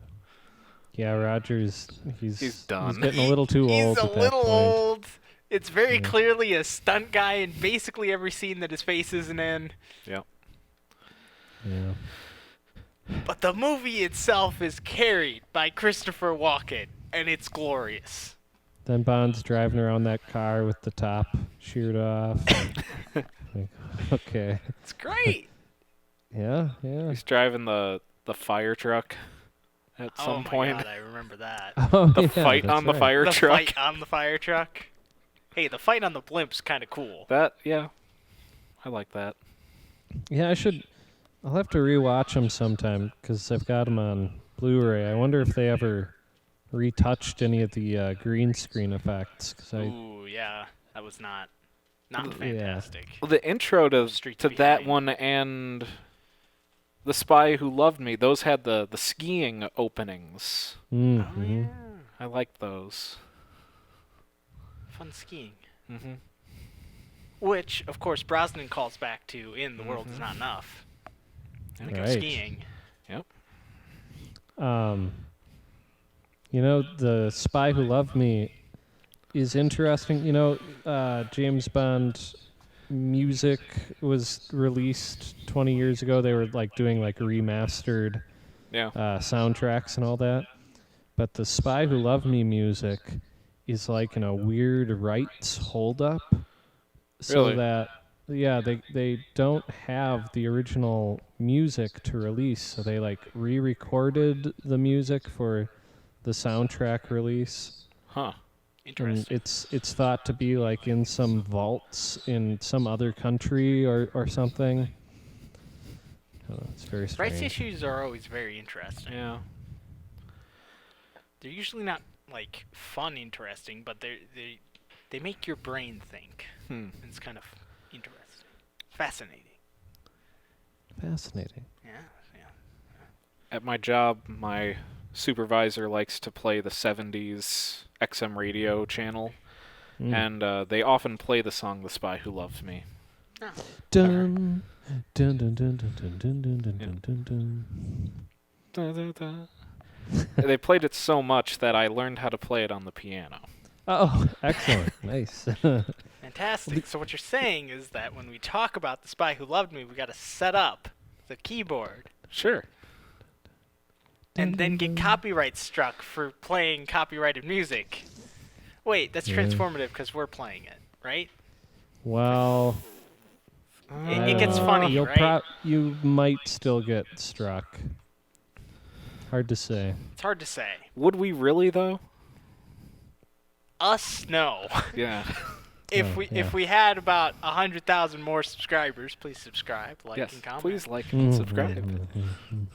Yeah, Rogers, he's done. He's getting a little too old He's a at that little point. old. It's very Yeah. clearly a stunt guy in basically every scene that his face isn't in. Yep. Yeah. But the movie itself is carried by Christopher Walken, and it's glorious. Then Bond's driving around that car with the top sheared off. Like, okay. It's great. Yeah. He's driving the fire truck at Oh some my point. God, I remember that. Oh, The yeah, fight that's on the right. fire The truck. fight on the fire truck. Hey, the fight on the blimp's kind of cool. That, yeah. I like that. Yeah, I'll have to rewatch them sometime because I've got them on Blu-ray. I wonder if they ever retouched any of the green screen effects. Cause Ooh, yeah, that was not Yeah. fantastic. Well, the intro to Streets that Behind. one and The Spy Who Loved Me, those had the skiing openings. Mm-hmm. Oh yeah, I liked those. fun skiing. Mm-hmm. Which, of course, Brosnan calls back to in The World Is Not Enough. They go Right. skiing. You know, The Spy Who Loved Me is interesting. You know, James Bond music was released 20 years ago. They were like doing like remastered Yeah. soundtracks and all that. But The Spy Who Loved Me music is like in a weird rights holdup. So Really? that, yeah, they don't have the original music to release. So they like re-recorded the music for the soundtrack release. Huh. And Interesting. it's thought to be like in some vaults in some other country or something. It's very strange. Rights issues are always very interesting. Yeah. They're usually not like fun interesting, but they make your brain think. It's kind of interesting, fascinating. Fascinating. Yeah. At my job, my supervisor likes to play the 70s XM radio channel, and they often play the song The Spy Who Loved Me. Oh. Dun dun dun dun dun dun dun dun dun dun dun dun. They played it so much that I learned how to play it on the piano. Oh, excellent. Nice. Fantastic. So what you're saying is that when we talk about The Spy Who Loved Me, we got to set up the keyboard Sure. and then get copyright struck for playing copyrighted music. Wait, that's Yeah. transformative because we're playing it, right? Well, It gets funny, you'll right? you might still get struck. Hard to say. It's hard to say. Would we really, though? Us, no. Yeah. If yeah. we had about 100,000 more subscribers, please subscribe, like, Yes. and comment. Please like and subscribe. Mhm.